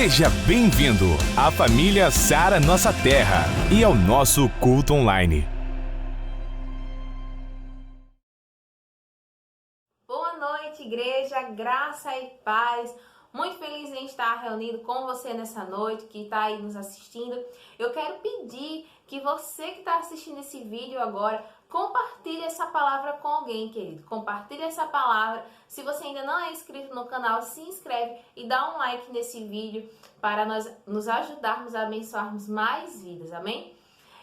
Seja bem-vindo à família Sara Nossa Terra e ao nosso culto online. Boa noite, igreja, graça e paz. Muito feliz em estar reunido com você nessa noite, que está aí nos assistindo. Eu quero pedir que você que está assistindo esse vídeo agora, compartilhe essa palavra com alguém, querido. Compartilhe essa palavra. Se você ainda não é inscrito no canal, se inscreve e dá um like nesse vídeo para nós nos ajudarmos a abençoarmos mais vidas, amém?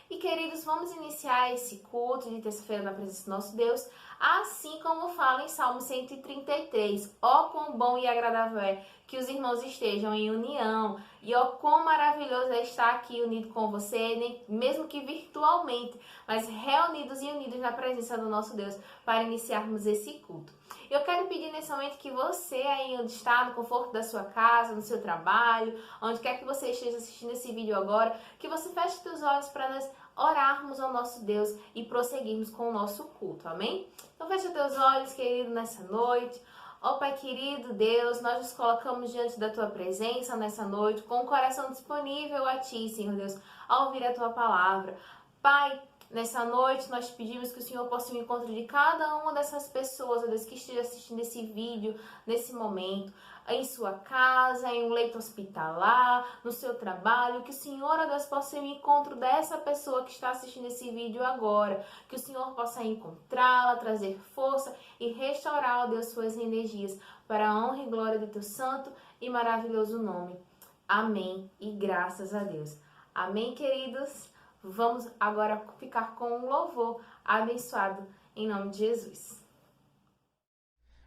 E queridos, vamos iniciar esse culto de terça-feira na presença do nosso Deus, assim como fala em Salmo 133. Ó quão bom e agradável é que os irmãos estejam em união, e ó quão maravilhoso é estar aqui unido com você, mesmo que virtualmente, mas reunidos e unidos na presença do nosso Deus, para iniciarmos esse culto. Eu quero pedir nesse momento que você aí onde está, no conforto da sua casa, no seu trabalho, onde quer que você esteja assistindo esse vídeo agora, que você feche seus olhos para nós orarmos ao nosso Deus e prosseguirmos com o nosso culto, amém? Então fecha teus olhos, querido, nessa noite. Ó Pai querido Deus, nós nos colocamos diante da Tua presença nessa noite, com o coração disponível a Ti, Senhor Deus, ao ouvir a Tua palavra. Pai, nessa noite nós pedimos que o Senhor possa ir ao encontro de cada uma dessas pessoas, ó Deus, que esteja assistindo esse vídeo nesse momento, em sua casa, em um leito hospitalar, no seu trabalho, que o Senhor, ó Deus, possa ir ao encontro dessa pessoa que está assistindo esse vídeo agora, que o Senhor possa encontrá-la, trazer força e restaurar, ó Deus, suas energias para a honra e glória do teu santo e maravilhoso nome. Amém e graças a Deus. Amém, queridos? Vamos agora ficar com um louvor abençoado em nome de Jesus.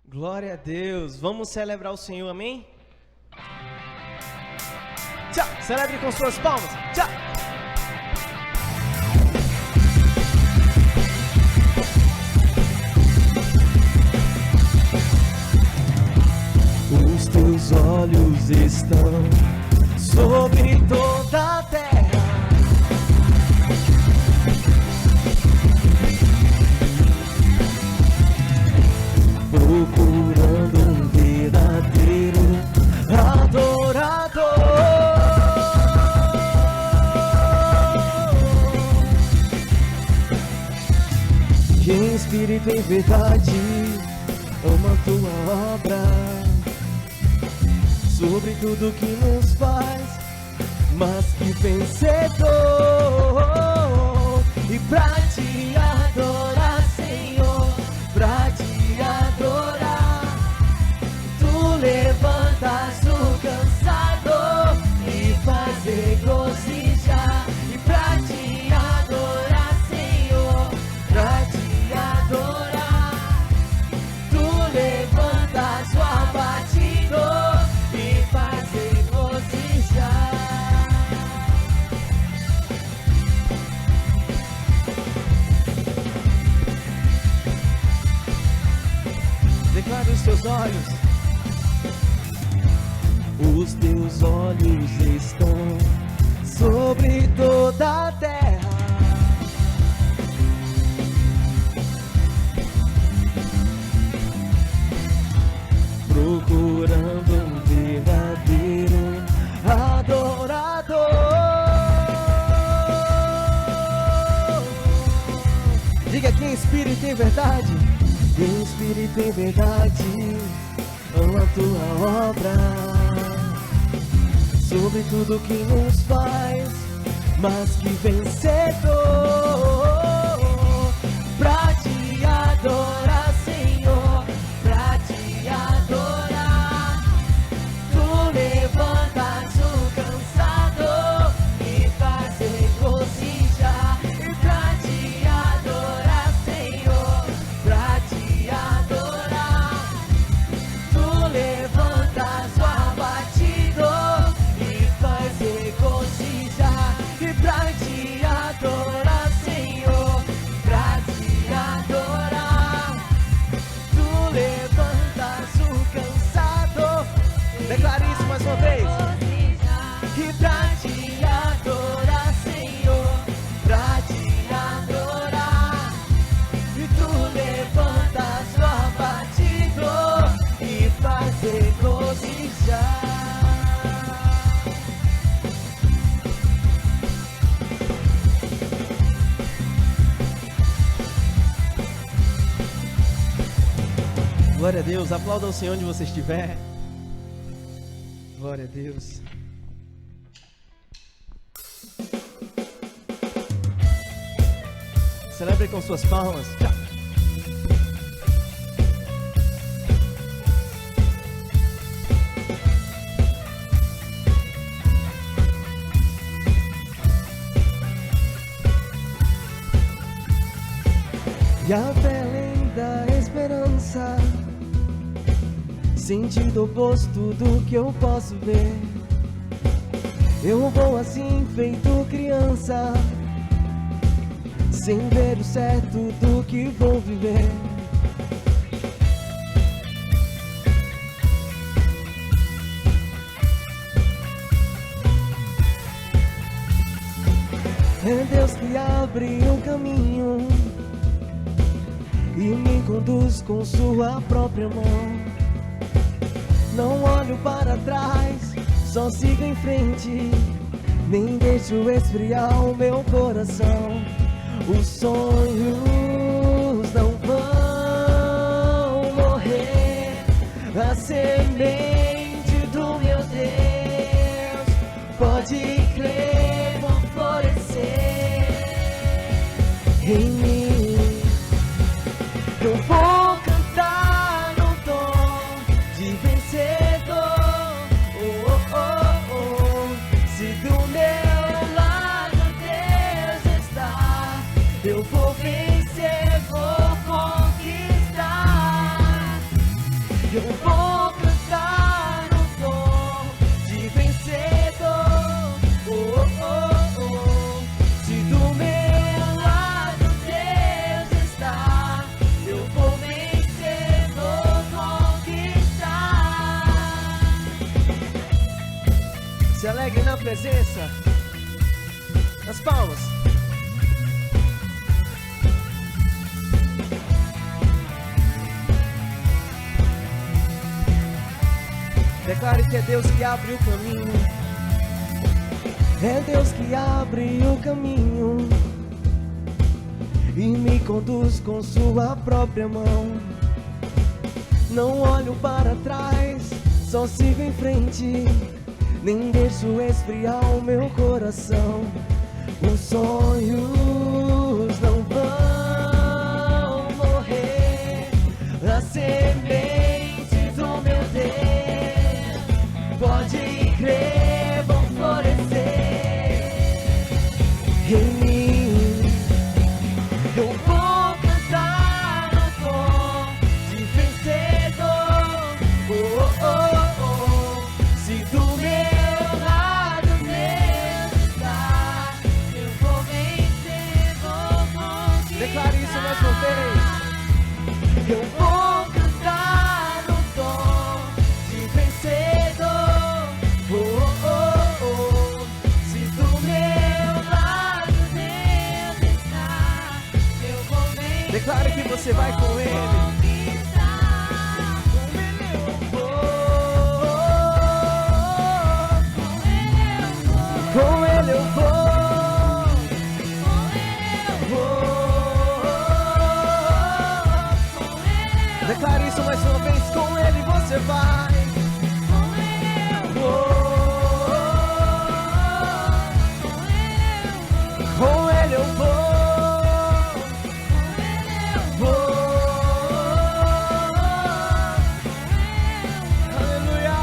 Glória a Deus, vamos celebrar o Senhor, amém? Tchau, celebre com suas palmas, tchau! Os teus olhos estão sobre toda a terra, procurando um verdadeiro adorador. Que em espírito e em verdade ama a tua obra, sobre tudo que nos faz, mas que vencedor. E pra te adorar, Senhor, pra te adorar, tu levantas o cansado e faz regozijar. E pra te adorar, Senhor, pra te adorar, tu levantas o abatido e faz regozijar. Declare os teus olhos. Os teus olhos estão sobre toda a terra, procurando um verdadeiro adorador. Diga que em espírito e em verdade, em espírito e em verdade, ama a tua obra, sobre tudo que nos faz, mas que vencedor. Pra te adorar, Senhor, pra te adorar, tu levantas o cansado e faz regozijar. E pra te adorar, Senhor, pra te adorar, tu levantas o abatido e faz regozijar. E pra te adorar, Senhor, Glória a Deus, aplauda o Senhor onde você estiver. Glória a Deus. Celebre com suas palmas. Tchau. E a fé além da esperança, sentido oposto do que eu posso ver. Eu vou assim feito criança, sem ver o certo do que vou viver. É Deus que abre o caminho e me conduz com sua própria mão. Não olho para trás, só sigo em frente, nem deixo esfriar o meu coração. Os sonhos não vão morrer, a semente do meu Deus pode crer, vou florescer em mim. Eu vou cantar no tom de vencedor. Oh, oh, oh, oh. Se do meu lado Deus está, eu vou vencer, vou conquistar. Eu vou cantar no tom de vencedor. Oh, oh, oh, oh. Se do meu lado Deus está, eu vou vencer, vou conquistar. Se alegre na presença, nas palmas. Declare que é Deus que abre o caminho. É Deus que abre o caminho e me conduz com sua própria mão. Não olho para trás, só sigo em frente, nem deixo esfriar o meu coração. Os sonhos não vão morrer, a semente do meu Deus pode crer, vão florescer em mim. Eu vou cantar no tom de vencedor. Oh, oh, oh. Se do meu lado Deus está, eu vou vencer, vou conquistar. Declare isso mais uma vez. Eu vou cantar no tom de vencedor. Oh, oh, oh. Se do meu lado Deus está, eu vou vencer. Declare que você vai com Ele. Com Ele eu vou. Declare isso mais uma vez. Com Ele você vai. Com Ele eu vou. Aleluia.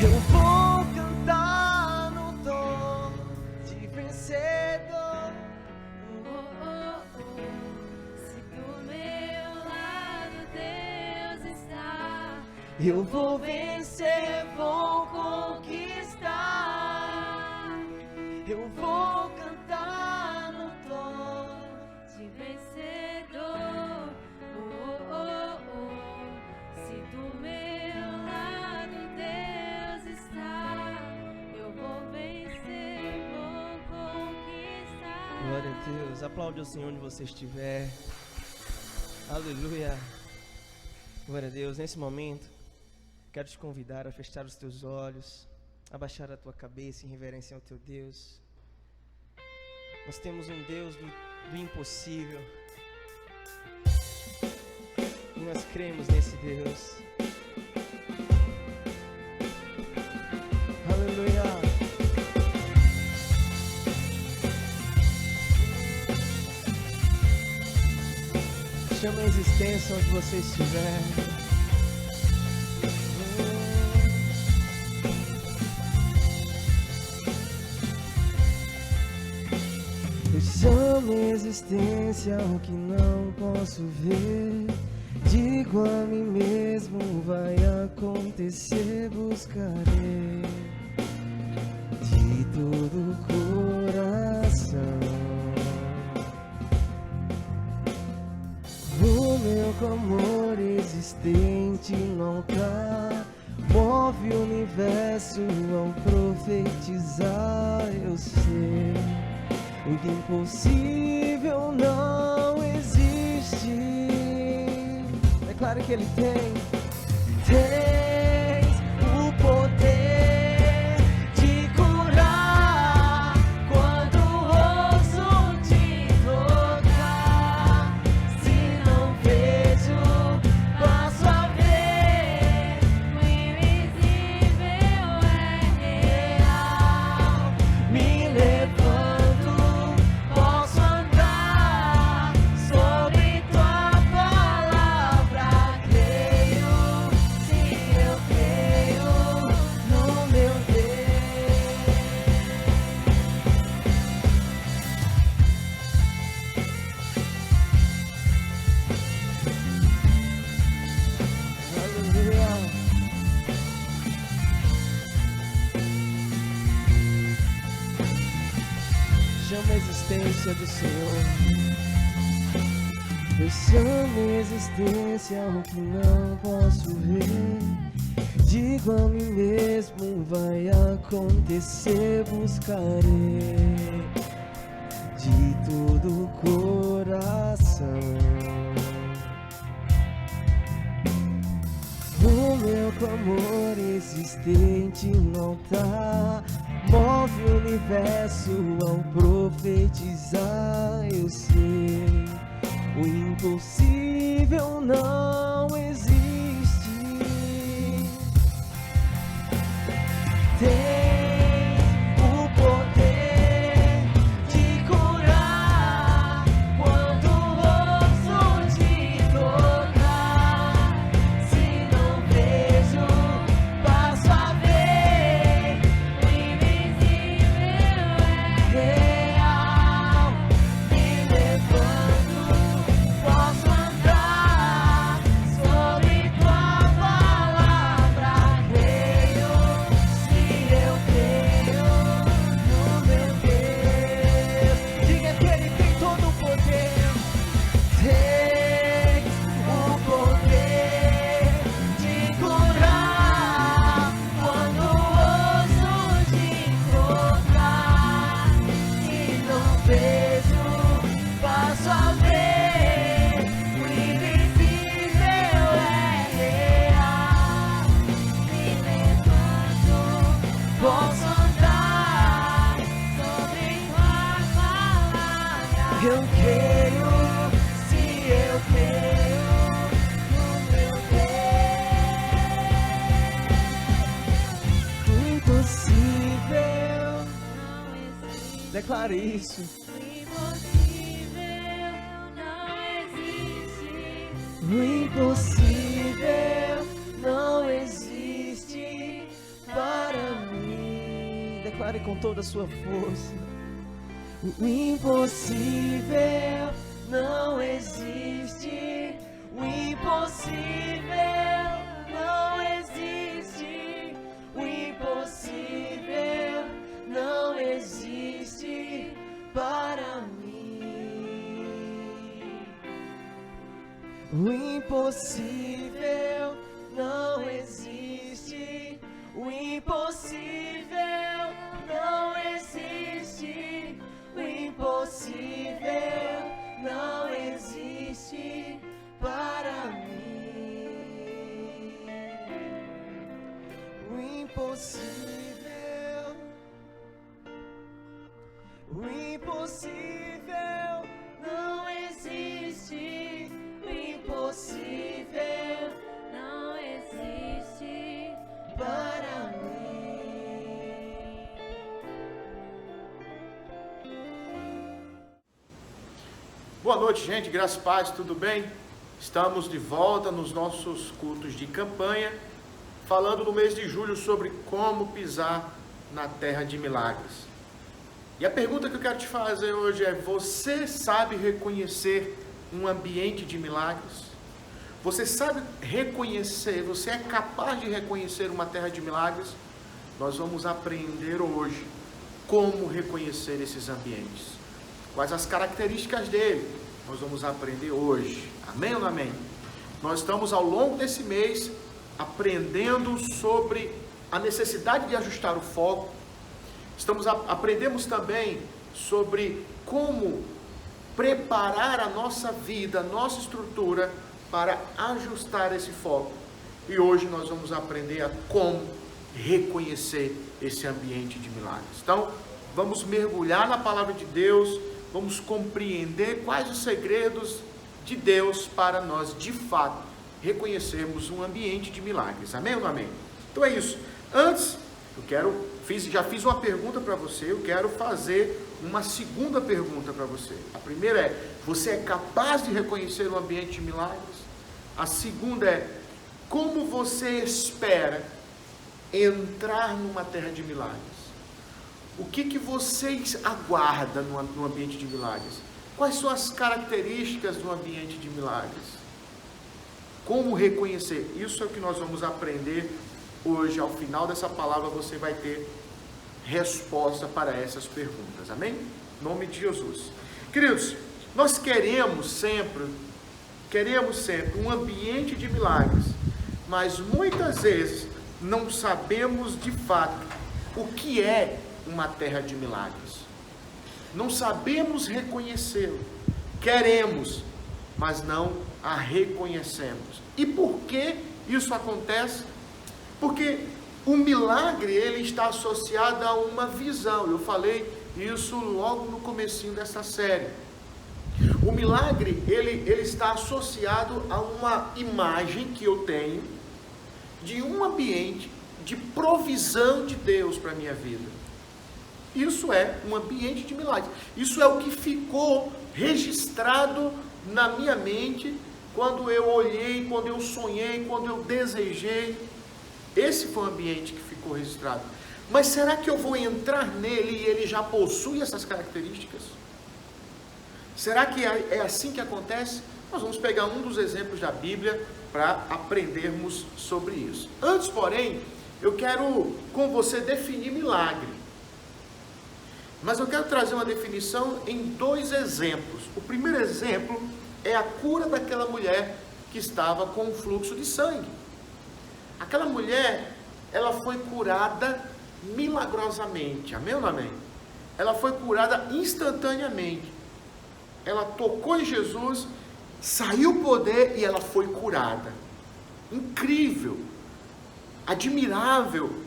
Eu vou cantar no tom de vencedor. Se do meu lado Deus está, Eu vou vencer, vou conquistar. Eu vou cantar no tom de vencedor. Oh, oh, oh. Se do meu lado Deus está, eu vou vencer, vou conquistar. Glória a Deus, aplaude o Senhor onde você estiver. Aleluia. Glória a Deus, nesse momento quero te convidar a fechar os teus olhos, abaixar a tua cabeça em reverência ao teu Deus. Nós temos um Deus do impossível. nós cremos nesse Deus. Aleluia. Chama a existência onde você estiver. Eu chamo a existência o que não posso ver. Digo a mim mesmo, vai acontecer, buscarei de todo o coração. O meu clamor existente no altar move o universo ao profetizar. Eu sei, o impossível não existe. Declare que Ele tens o poder de curar quando ouso te tocar. Se não vejo, passo a ver. O invisível é real. Me levanto, posso andar sobre tua palavra. Creio, se eu creio no meu Deus. Aleluia. Chama a existência do Senhor. Eu chamo a existência o que não posso ver. Digo a mim mesmo, vai acontecer, buscarei de todo o coração. O meu clamor existente no altar move o universo ao profetizar. Eu sei, o impossível não existe. Tem o poder de curar quando ouso te tocar. Se não vejo, passo a ver. O invisível é real. Me levanto, posso andar sobre tua palavra. Creio, se eu creio no meu Deus. Diga que Ele tem todo o poder. Tem o poder de curar quando ouso te tocar. Se não vejo, passo a ver. O invisível é real. Me levanto, posso andar sobre tua palavra. Eu creio, se eu creio no meu Deus. O impossível não existe. Declare isso. O impossível não existe. O impossível não existe para mim. Declare com toda a sua força. O impossível não existe. O impossível não existe. O impossível não existe para mim. O impossível não existe. O impossível não existe. O impossível não existe para mim. O impossível, o impossível não existe. O impossível Boa noite, gente, graças e paz, tudo bem? Estamos de volta nos nossos cultos de campanha, falando no mês de julho sobre como pisar na terra de milagres. E a pergunta que eu quero te fazer hoje é: você sabe reconhecer um ambiente de milagres? Você sabe reconhecer, você é capaz de reconhecer uma terra de milagres? Nós vamos aprender hoje como reconhecer esses ambientes. Quais as características dele? Nós vamos aprender hoje. Amém ou não amém? Nós estamos ao longo desse mês aprendendo sobre a necessidade de ajustar o foco. Aprendemos também sobre como preparar a nossa vida, a nossa estrutura para ajustar esse foco. E hoje nós vamos aprender a como reconhecer esse ambiente de milagres. Então, vamos mergulhar na palavra de Deus, vamos compreender quais os segredos de Deus para nós, de fato, reconhecermos um ambiente de milagres. Amém ou não amém? Então é isso. Antes, já fiz uma pergunta para você, eu quero fazer uma segunda pergunta para você. A primeira é: você é capaz de reconhecer um ambiente de milagres? A segunda é: como você espera entrar numa terra de milagres? O que vocês aguardam no ambiente de milagres? Quais são as características do ambiente de milagres? Como reconhecer? Isso é o que nós vamos aprender hoje. Ao final dessa palavra você vai ter resposta para essas perguntas. Amém? Em nome de Jesus. Queridos, nós queremos sempre um ambiente de milagres, mas muitas vezes não sabemos de fato o que é uma terra de milagres. Não sabemos reconhecê-lo. Queremos, mas não a reconhecemos. E por que isso acontece? Porque o milagre, ele está associado a uma visão. Eu falei isso logo no comecinho dessa série. O milagre, ele está associado a uma imagem que eu tenho de um ambiente de provisão de Deus para a minha vida. Isso é um ambiente de milagres. Isso é o que ficou registrado na minha mente quando eu olhei, quando eu sonhei, quando eu desejei. Esse foi o ambiente que ficou registrado. Mas será que eu vou entrar nele e ele já possui essas características? Será que é assim que acontece? Nós vamos pegar um dos exemplos da Bíblia para aprendermos sobre isso. Antes, porém, eu quero com você definir milagre. Mas eu quero trazer uma definição em dois exemplos. O primeiro exemplo é a cura daquela mulher que estava com um fluxo de sangue. Aquela mulher, ela foi curada milagrosamente. Amém ou não amém? Ela foi curada instantaneamente. Ela tocou em Jesus, saiu o poder e ela foi curada. Incrível, admirável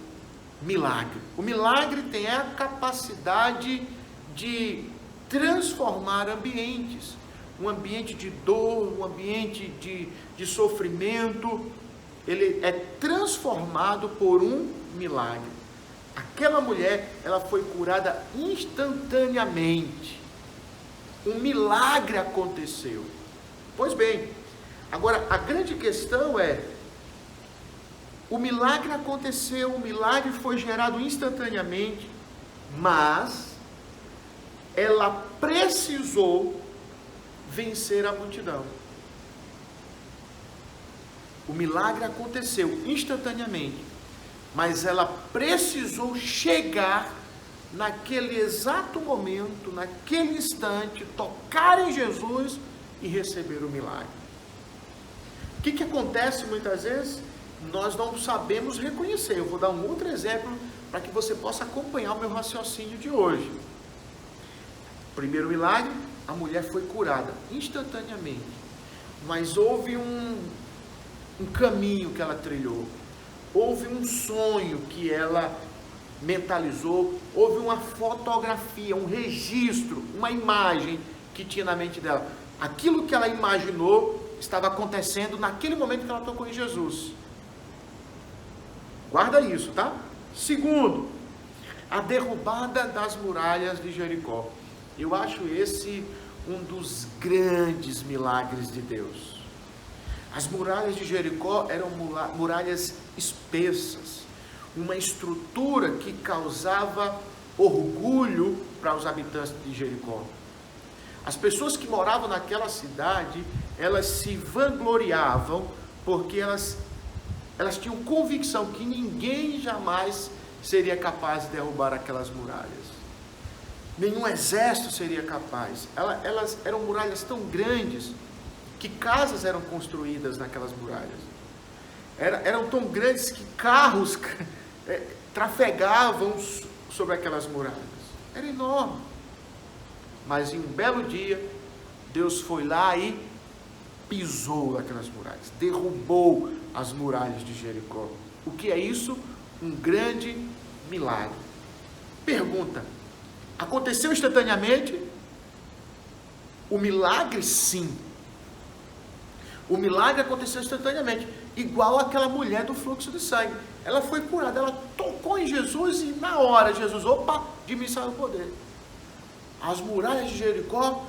milagre. O milagre tem a capacidade de transformar ambientes. Um ambiente de dor, um ambiente de sofrimento, ele é transformado por um milagre. Aquela mulher, ela foi curada instantaneamente. Um milagre aconteceu. Pois bem, agora a grande questão é: o milagre aconteceu, o milagre foi gerado instantaneamente, mas ela precisou vencer a multidão. O milagre aconteceu instantaneamente, mas ela precisou chegar naquele exato momento, naquele instante, tocar em Jesus e receber o milagre. O que acontece muitas vezes? Nós não sabemos reconhecer. Eu vou dar um outro exemplo para que você possa acompanhar o meu raciocínio de hoje. Primeiro milagre, a mulher foi curada instantaneamente, mas houve um caminho que ela trilhou, houve um sonho que ela mentalizou, houve uma fotografia, um registro, uma imagem que tinha na mente dela. Aquilo que ela imaginou estava acontecendo naquele momento que ela tocou em Jesus. Guarda isso, tá? Segundo, a derrubada das muralhas de Jericó. Eu acho esse um dos grandes milagres de Deus. As muralhas de Jericó eram muralhas espessas, uma estrutura que causava orgulho para os habitantes de Jericó. As pessoas que moravam naquela cidade, elas se vangloriavam porque elas tinham convicção que ninguém jamais seria capaz de derrubar aquelas muralhas. Nenhum exército seria capaz. Elas eram muralhas tão grandes que casas eram construídas naquelas muralhas. Eram tão grandes que carros trafegavam sobre aquelas muralhas. Era enorme. Mas em um belo dia, Deus foi lá e pisou naquelas muralhas, derrubou as muralhas de Jericó. O que é isso? Um grande milagre. Pergunta: aconteceu instantaneamente? O milagre, sim. O milagre aconteceu instantaneamente, igual aquela mulher do fluxo de sangue. Ela foi curada, ela tocou em Jesus e na hora Jesus, opa, de mim saiu o poder. As muralhas de Jericó,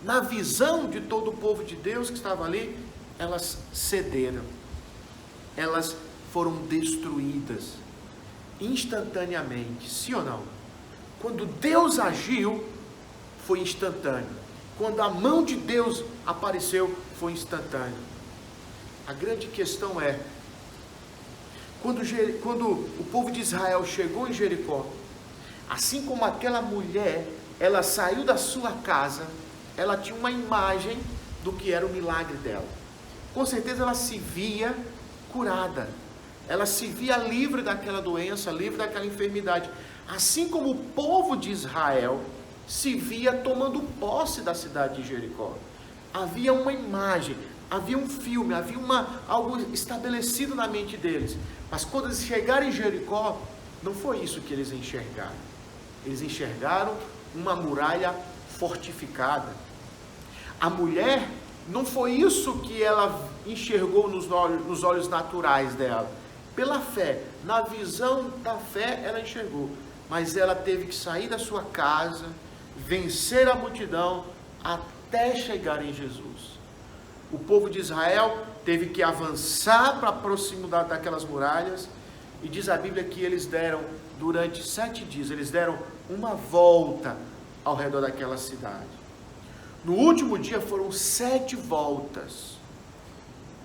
na visão de todo o povo de Deus que estava ali, elas cederam. Elas foram destruídas instantaneamente, sim ou não? Quando Deus agiu, foi instantâneo. Quando a mão de Deus apareceu, foi instantâneo. A grande questão é, quando o povo de Israel chegou em Jericó, assim como aquela mulher, ela saiu da sua casa, ela tinha uma imagem do que era o milagre dela. Com certeza ela se via curada, ela se via livre daquela doença, livre daquela enfermidade. Assim como o povo de Israel se via tomando posse da cidade de Jericó. Havia uma imagem, havia um filme, havia algo estabelecido na mente deles. Mas quando eles chegaram em Jericó, não foi isso que eles enxergaram. Eles enxergaram uma muralha fortificada. A mulher, não foi isso que ela enxergou nos olhos naturais dela. Pela fé, na visão da fé, ela enxergou. Mas ela teve que sair da sua casa, vencer a multidão, até chegar em Jesus. O povo de Israel teve que avançar para próximo daquelas muralhas, e diz a Bíblia que eles deram, durante 7 dias, eles deram uma volta ao redor daquela cidade. No último dia foram 7 voltas,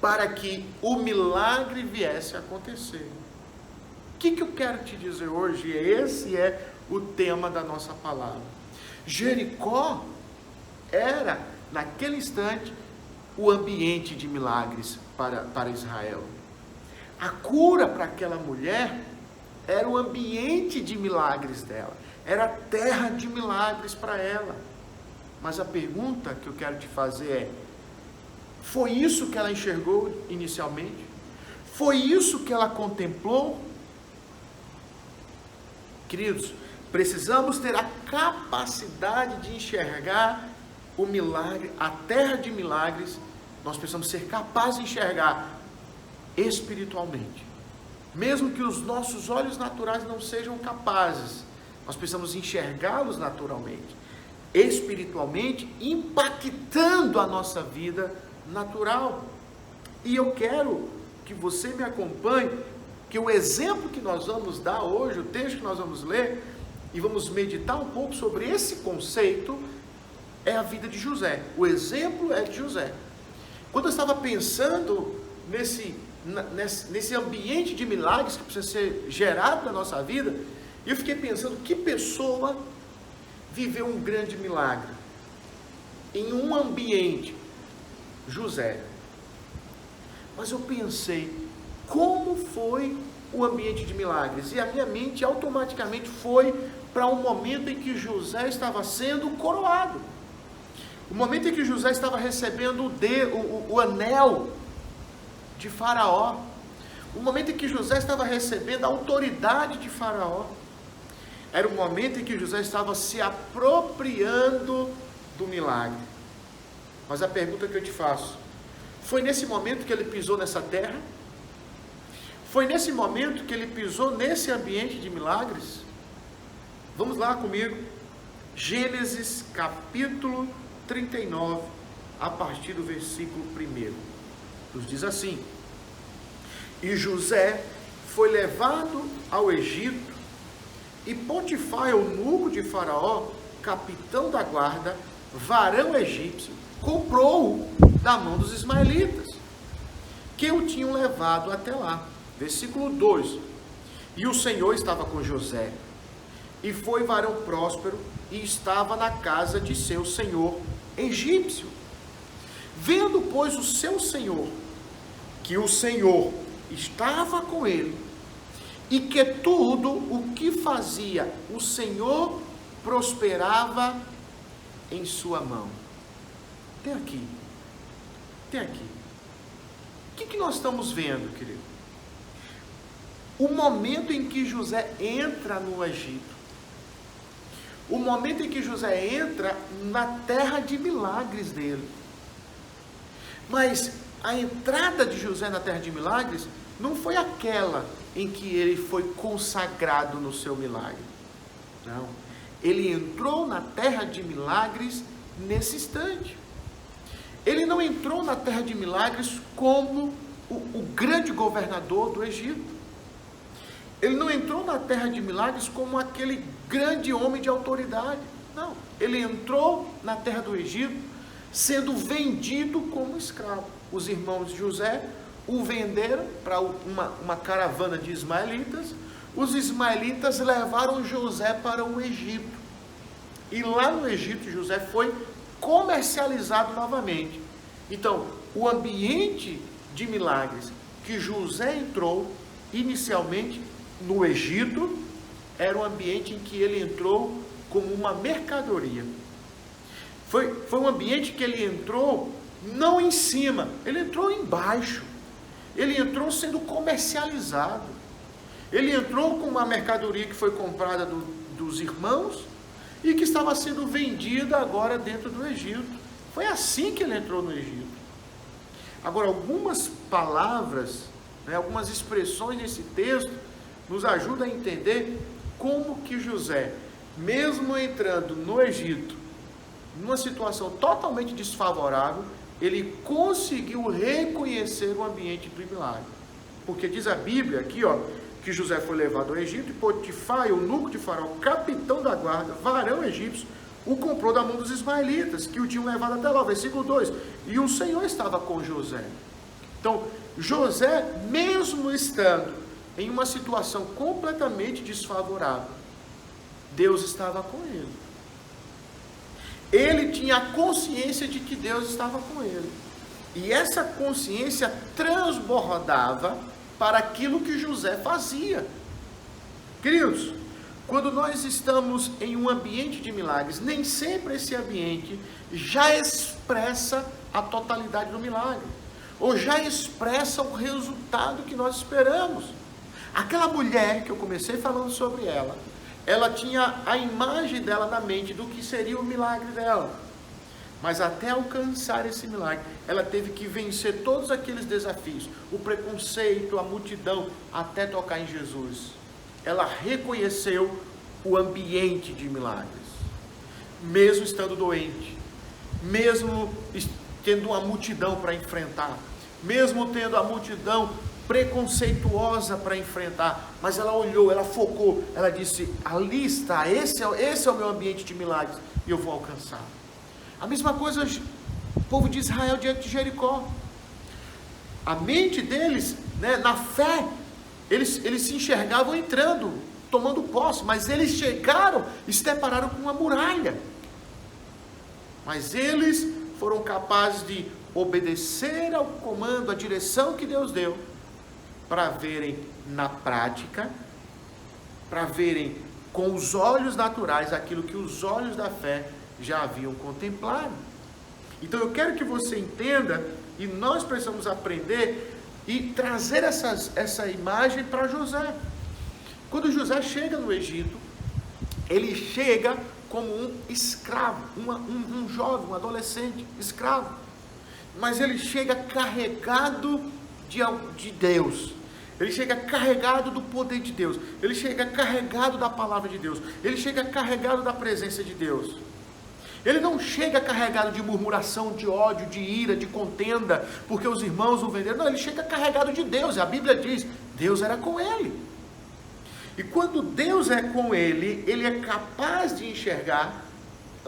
para que o milagre viesse a acontecer. O que eu quero te dizer hoje? Esse é o tema da nossa palavra. Jericó era, naquele instante, o ambiente de milagres para Israel. A cura para aquela mulher era o ambiente de milagres dela, era a terra de milagres para ela. Mas a pergunta que eu quero te fazer é: foi isso que ela enxergou inicialmente? Foi isso que ela contemplou? Queridos, precisamos ter a capacidade de enxergar o milagre, a terra de milagres. Nós precisamos ser capazes de enxergar espiritualmente. Mesmo que os nossos olhos naturais não sejam capazes, nós precisamos enxergá-los naturalmente, espiritualmente, impactando a nossa vida natural. E eu quero que você me acompanhe, que o exemplo que nós vamos dar hoje, o texto que nós vamos ler, e vamos meditar um pouco sobre esse conceito, é a vida de José. O exemplo é de José. Quando eu estava pensando nesse ambiente de milagres que precisa ser gerado na nossa vida, eu fiquei pensando, que pessoa viveu um grande milagre em um ambiente? José. Mas eu pensei, como foi o ambiente de milagres? E a minha mente automaticamente foi para um momento em que José estava sendo coroado. O momento em que José estava recebendo o anel de Faraó. O momento em que José estava recebendo a autoridade de Faraó. Era o momento em que José estava se apropriando do milagre. Mas a pergunta que eu te faço: foi nesse momento que ele pisou nessa terra? Foi nesse momento que ele pisou nesse ambiente de milagres? Vamos lá comigo. Gênesis capítulo 39, a partir do versículo 1. Nos diz assim: E José foi levado ao Egito, e Potifar, eunuco de Faraó, capitão da guarda, varão egípcio, comprou-o da mão dos ismaelitas, que o tinham levado até lá. Versículo 2: E o Senhor estava com José, e foi varão próspero, e estava na casa de seu senhor egípcio. Vendo, pois, o seu senhor, que o Senhor estava com ele, e que tudo o que fazia o Senhor prosperava em sua mão. Até aqui. O que nós estamos vendo, querido? O momento em que José entra no Egito. O momento em que José entra na terra de milagres dele. Mas a entrada de José na terra de milagres não foi aquela em que ele foi consagrado no seu milagre. Não. Ele entrou na terra de milagres nesse instante. Ele não entrou na terra de milagres como o grande governador do Egito. Ele não entrou na terra de milagres como aquele grande homem de autoridade. Não. Ele entrou na terra do Egito sendo vendido como escravo. Os irmãos de José o venderam para uma caravana de ismaelitas. Os ismaelitas levaram José para o Egito. E lá no Egito, José foi comercializado novamente. Então, o ambiente de milagres que José entrou inicialmente no Egito era um ambiente em que ele entrou como uma mercadoria. Foi um ambiente que ele entrou não em cima, ele entrou embaixo. Ele entrou sendo comercializado. Ele entrou com uma mercadoria que foi comprada dos irmãos e que estava sendo vendida agora dentro do Egito. Foi assim que ele entrou no Egito. Agora, algumas palavras, algumas expressões nesse texto nos ajudam a entender como que José, mesmo entrando no Egito, numa situação totalmente desfavorável, ele conseguiu reconhecer o ambiente do milagre. Porque diz a Bíblia aqui, que José foi levado ao Egito, e Potifar, eunuco de Faraó, capitão da guarda, varão egípcio, o comprou da mão dos ismaelitas, que o tinham levado até lá. Versículo 2: E o Senhor estava com José. Então, José, mesmo estando em uma situação completamente desfavorável, Deus estava com ele. Ele tinha a consciência de que Deus estava com ele. E essa consciência transbordava para aquilo que José fazia. Queridos, quando nós estamos em um ambiente de milagres, nem sempre esse ambiente já expressa a totalidade do milagre, ou já expressa o resultado que nós esperamos. Aquela mulher que eu comecei falando sobre ela tinha a imagem dela na mente do que seria o milagre dela. Mas até alcançar esse milagre, ela teve que vencer todos aqueles desafios, o preconceito, a multidão, até tocar em Jesus. Ela reconheceu o ambiente de milagres, mesmo estando doente, mesmo tendo uma multidão para enfrentar, mesmo tendo a multidão preconceituosa para enfrentar, mas ela olhou, ela focou, ela disse: ali está, esse é o meu ambiente de milagres, e eu vou alcançar. A mesma coisa o povo de Israel diante de Jericó. A mente deles, na fé, eles se enxergavam entrando, tomando posse, mas eles chegaram e se depararam com uma muralha. Mas eles foram capazes de obedecer ao comando, à direção que Deus deu, para verem na prática, para verem com os olhos naturais aquilo que os olhos da fé já haviam contemplado. Então eu quero que você entenda, e nós precisamos aprender e trazer essa imagem para José. Quando José chega no Egito, ele chega como um escravo, um jovem, um adolescente escravo, mas ele chega carregado de Deus. ele chega carregado do poder de Deus, ele chega carregado da palavra de Deus, ele chega carregado da presença de Deus. Ele não chega carregado de murmuração, de ódio, de ira, de contenda, porque os irmãos o venderam. Não, ele chega carregado de Deus. E a Bíblia diz, Deus era com ele. E quando Deus é com ele, ele é capaz de enxergar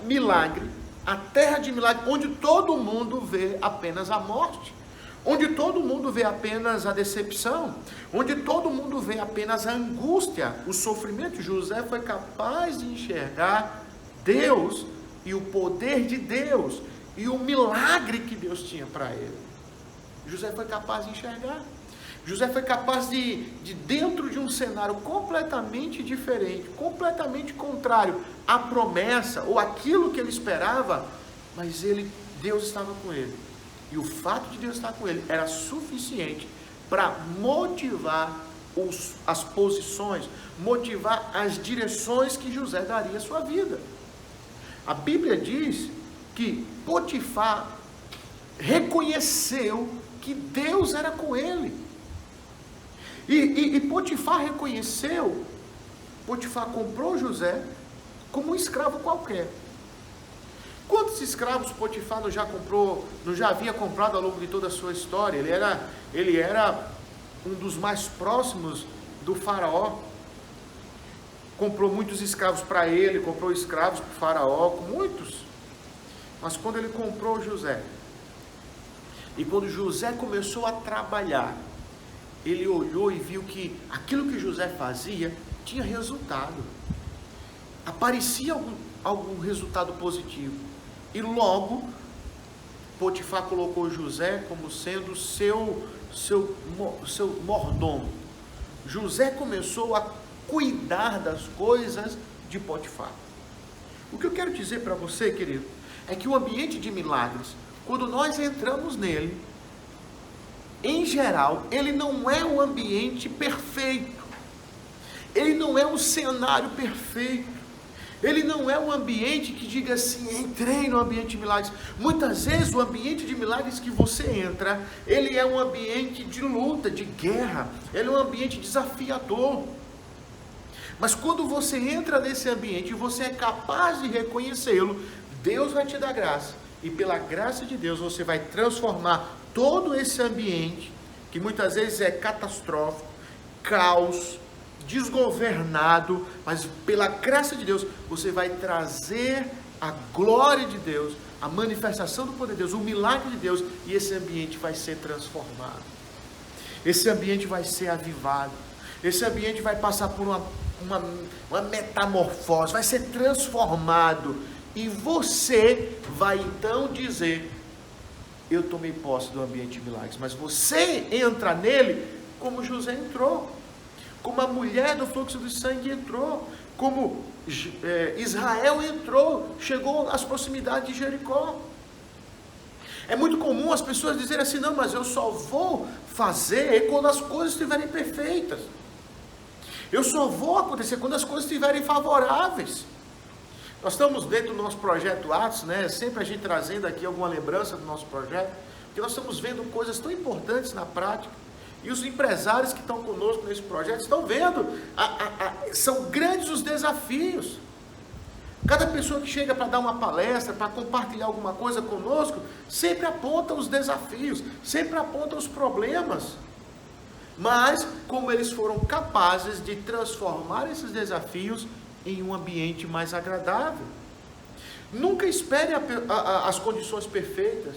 milagre, a terra de milagre, onde todo mundo vê apenas a morte, onde todo mundo vê apenas a decepção, onde todo mundo vê apenas a angústia, o sofrimento. José foi capaz de enxergar Deus e o poder de Deus, e o milagre que Deus tinha para ele. José foi capaz de enxergar. José foi capaz de dentro de um cenário completamente diferente, completamente contrário à promessa, ou aquilo que ele esperava, mas Deus estava com ele. E o fato de Deus estar com ele era suficiente para motivar as posições, motivar as direções que José daria à sua vida. A Bíblia diz que Potifar reconheceu que Deus era com ele. E Potifar reconheceu, Potifar comprou José como um escravo qualquer. Quantos escravos Potifar não já havia comprado ao longo de toda a sua história? Ele era um dos mais próximos do faraó. Comprou muitos escravos para ele, comprou escravos para o faraó, muitos. Mas quando ele comprou José, e quando José começou a trabalhar, ele olhou e viu que aquilo que José fazia tinha resultado. Aparecia algum resultado positivo. E logo, Potifar colocou José como sendo seu mordomo. José começou a cuidar das coisas de Potifar. O que eu quero dizer para você, querido, é que o ambiente de milagres, quando nós entramos nele, em geral, ele não é um ambiente perfeito, ele não é um cenário perfeito, ele não é um ambiente que diga assim, entrei no ambiente de milagres. Muitas vezes o ambiente de milagres que você entra, ele é um ambiente de luta, de guerra, ele é um ambiente desafiador. Mas quando você entra nesse ambiente e você é capaz de reconhecê-lo, Deus vai te dar graça. E pela graça de Deus você vai transformar todo esse ambiente, que muitas vezes é catastrófico, caos, desgovernado, mas pela graça de Deus, você vai trazer a glória de Deus, a manifestação do poder de Deus, o milagre de Deus, e esse ambiente vai ser transformado. Esse ambiente vai ser avivado. Esse ambiente vai passar por uma metamorfose, vai ser transformado, e você vai então dizer, eu tomei posse do ambiente de milagres. Mas você entra nele como José entrou, como a mulher do fluxo do sangue entrou, como Israel entrou, chegou às proximidades de Jericó. É muito comum as pessoas dizerem assim, não, mas eu só vou fazer quando as coisas estiverem perfeitas. Eu só vou acontecer quando as coisas estiverem favoráveis. Nós estamos dentro do nosso projeto Atos, né? Sempre a gente trazendo aqui alguma lembrança do nosso projeto, porque nós estamos vendo coisas tão importantes na prática, e os empresários que estão conosco nesse projeto estão vendo, são grandes os desafios. Cada pessoa que chega para dar uma palestra, para compartilhar alguma coisa conosco, sempre aponta os desafios, sempre aponta os problemas. Mas, como eles foram capazes de transformar esses desafios em um ambiente mais agradável. Nunca espere as condições perfeitas.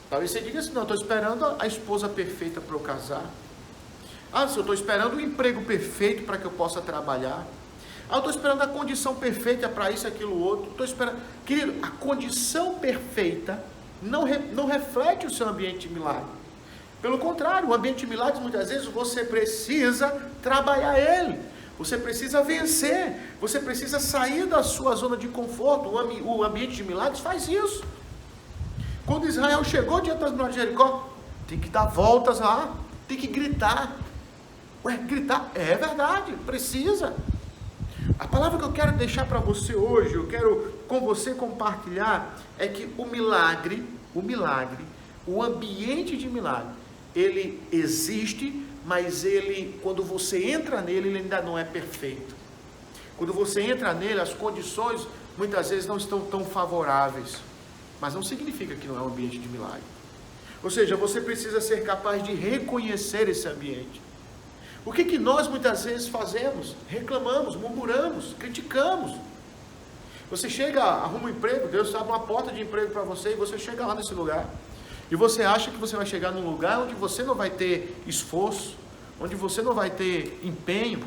Talvez você diga assim, não, estou esperando a esposa perfeita para eu casar. Ah, eu estou esperando o emprego perfeito para que eu possa trabalhar. Ah, eu estou esperando a condição perfeita para isso, aquilo, outro. Estou esperando. Querido, a condição perfeita não reflete o seu ambiente de milagre. Pelo contrário, o ambiente de milagres, muitas vezes, você precisa trabalhar ele. Você precisa vencer, você precisa sair da sua zona de conforto. O ambiente de milagres faz isso. Quando Israel chegou diante das muralhas de Jericó, tem que dar voltas lá, tem que gritar. Ué, gritar? É verdade, precisa. A palavra que eu quero deixar para você hoje, eu quero com você compartilhar, é que o milagre, o ambiente de milagre, ele existe mas ele, quando você entra nele, ele ainda não é perfeito. Quando você entra nele, as condições muitas vezes não estão tão favoráveis, mas não significa que não é um ambiente de milagre. Ou seja, você precisa ser capaz de reconhecer esse ambiente. O que nós muitas vezes fazemos? Reclamamos, murmuramos, criticamos. Você chega, arruma um emprego, Deus abre uma porta de emprego para você, e você chega lá nesse lugar, e você acha que você vai chegar num lugar onde você não vai ter esforço, onde você não vai ter empenho,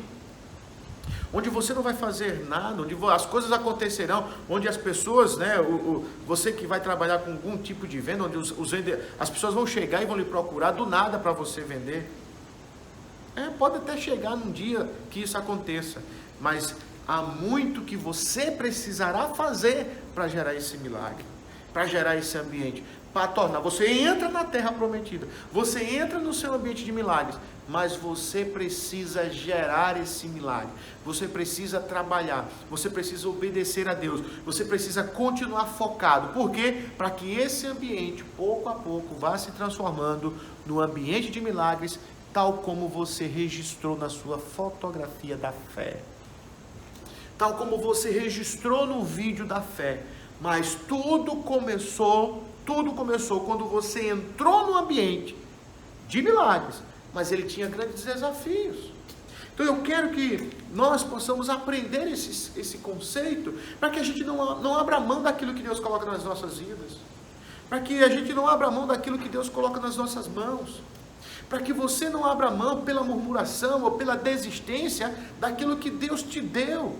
onde você não vai fazer nada, onde as coisas acontecerão, onde as pessoas, né, você que vai trabalhar com algum tipo de venda, onde as pessoas vão chegar e vão lhe procurar do nada para você vender. Pode até chegar num dia que isso aconteça, mas há muito que você precisará fazer para gerar esse milagre, para gerar esse ambiente, para tornar. Você entra na terra prometida, você entra no seu ambiente de milagres, mas você precisa gerar esse milagre, você precisa trabalhar, você precisa obedecer a Deus, você precisa continuar focado. Por quê? Para que esse ambiente, pouco a pouco, vá se transformando no ambiente de milagres, tal como você registrou na sua fotografia da fé, tal como você registrou no vídeo da fé. Mas tudo começou quando você entrou no ambiente de milagres, mas ele tinha grandes desafios. Então eu quero que nós possamos aprender esse conceito, para que a gente não abra mão daquilo que Deus coloca nas nossas vidas, para que a gente não abra mão daquilo que Deus coloca nas nossas mãos, para que você não abra mão pela murmuração ou pela desistência daquilo que Deus te deu.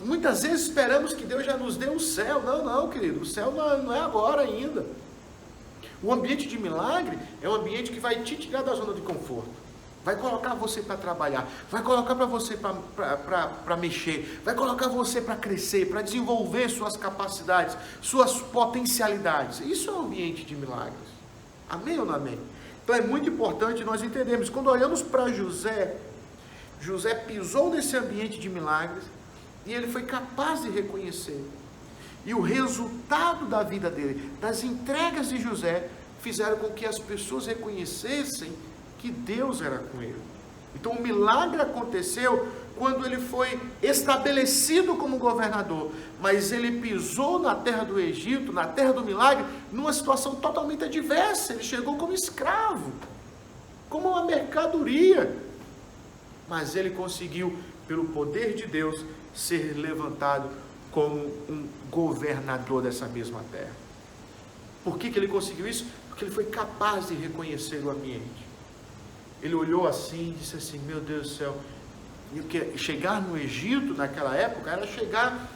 Muitas vezes esperamos que Deus já nos dê o céu. Não, querido, o céu não é agora ainda. O ambiente de milagre é um ambiente que vai te tirar da zona de conforto, vai colocar você para trabalhar, vai colocar para você para mexer, vai colocar você para crescer, para desenvolver suas capacidades, suas potencialidades. Isso é um ambiente de milagres. Amém ou não amém? Então é muito importante nós entendermos. Quando olhamos para José pisou nesse ambiente de milagres, e ele foi capaz de reconhecer. E o resultado da vida dele, das entregas de José, fizeram com que as pessoas reconhecessem que Deus era com ele. Então o milagre aconteceu quando ele foi estabelecido como governador, mas ele pisou na terra do Egito, na terra do milagre, numa situação totalmente adversa. Ele chegou como escravo, como uma mercadoria, mas ele conseguiu, pelo poder de Deus, ser levantado como um governador dessa mesma terra. Por que ele conseguiu isso? Porque ele foi capaz de reconhecer o ambiente. Ele olhou assim e disse assim: meu Deus do céu, chegar no Egito naquela época era chegar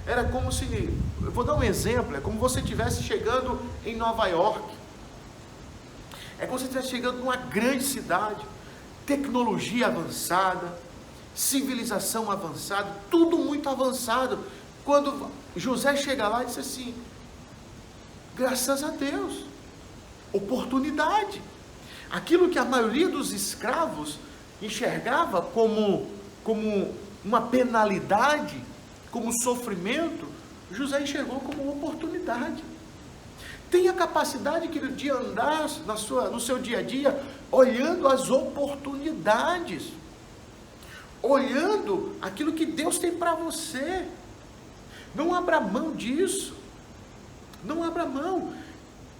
era como se, eu vou dar um exemplo, é como você estivesse chegando em Nova York, é como se você estivesse chegando numa grande cidade, tecnologia avançada, civilização avançada, tudo muito avançado. Quando José chega lá e diz assim: graças a Deus, oportunidade. Aquilo que a maioria dos escravos enxergava como uma penalidade, como sofrimento, José enxergou como uma oportunidade. Tenha capacidade de andar no seu dia a dia, olhando as oportunidades, olhando aquilo que Deus tem para você. Não abra mão disso, não abra mão.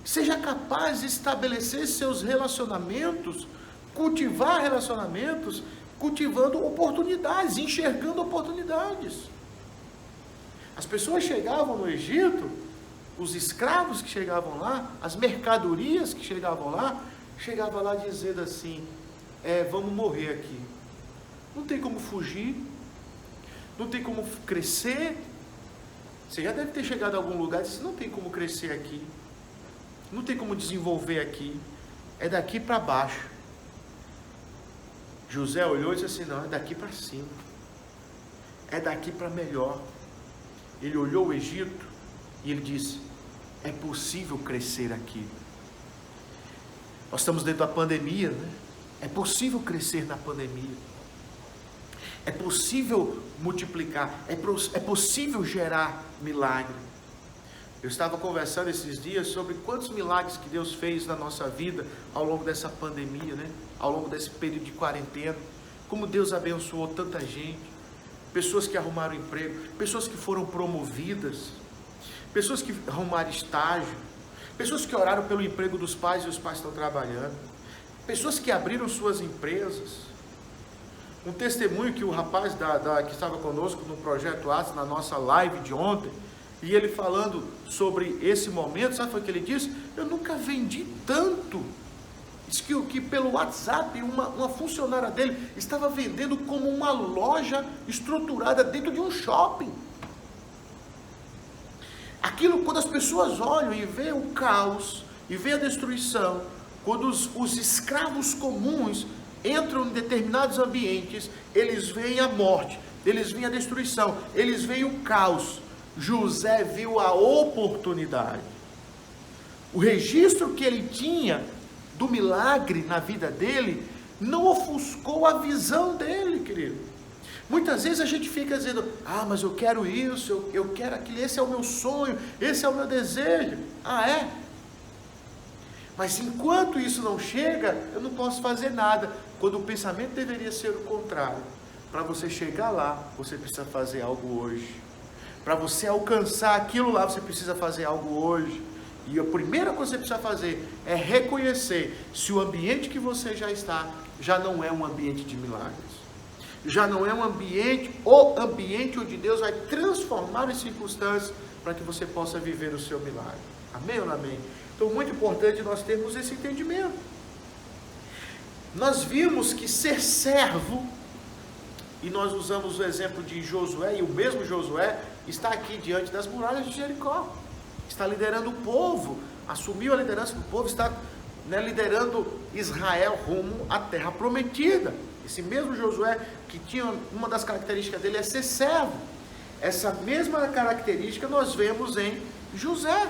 Seja capaz de estabelecer seus relacionamentos, cultivar relacionamentos, cultivando oportunidades, enxergando oportunidades. As pessoas chegavam no Egito, os escravos que chegavam lá, as mercadorias que chegavam lá dizendo assim: vamos morrer aqui. Não tem como fugir, não tem como crescer. Você já deve ter chegado a algum lugar e disse: não tem como crescer aqui, não tem como desenvolver aqui, é daqui para baixo. José olhou e disse assim: não, é daqui para cima, é daqui para melhor. Ele olhou o Egito e ele disse: é possível crescer aqui. Nós estamos dentro da pandemia, né? É possível crescer na pandemia. É possível multiplicar, é possível gerar milagre. Eu estava conversando esses dias sobre quantos milagres que Deus fez na nossa vida ao longo dessa pandemia, né? Ao longo desse período de quarentena. Como Deus abençoou tanta gente. Pessoas que arrumaram emprego, pessoas que foram promovidas, pessoas que arrumaram estágio, pessoas que oraram pelo emprego dos pais e os pais estão trabalhando, pessoas que abriram suas empresas. Um testemunho que o rapaz que estava conosco no Projeto Atos, na nossa live de ontem, e ele falando sobre esse momento, sabe o que ele disse? Eu nunca vendi tanto. Diz que pelo WhatsApp, uma funcionária dele estava vendendo como uma loja estruturada dentro de um shopping. Aquilo, quando as pessoas olham e veem o caos, e veem a destruição, quando os escravos comuns entram em determinados ambientes, eles veem a morte, eles veem a destruição, eles veem o caos. José viu a oportunidade. O registro que ele tinha do milagre na vida dele não ofuscou a visão dele, querido. Muitas vezes a gente fica dizendo, mas eu quero isso, eu quero aquilo, esse é o meu sonho, esse é o meu desejo. É? Mas enquanto isso não chega, eu não posso fazer nada. Quando o pensamento deveria ser o contrário. Para você chegar lá, você precisa fazer algo hoje. Para você alcançar aquilo lá, você precisa fazer algo hoje. E a primeira coisa que você precisa fazer é reconhecer se o ambiente que você já está, já não é um ambiente de milagres. Já não é um ambiente, o ambiente onde Deus vai transformar as circunstâncias para que você possa viver o seu milagre. Amém ou não amém? Então, muito importante nós termos esse entendimento. Nós vimos que ser servo, e nós usamos o exemplo de Josué, e o mesmo Josué está aqui diante das muralhas de Jericó. Está liderando o povo, assumiu a liderança do povo, está liderando Israel rumo à terra prometida. Esse mesmo Josué, que tinha uma das características dele é ser servo. Essa mesma característica nós vemos em José.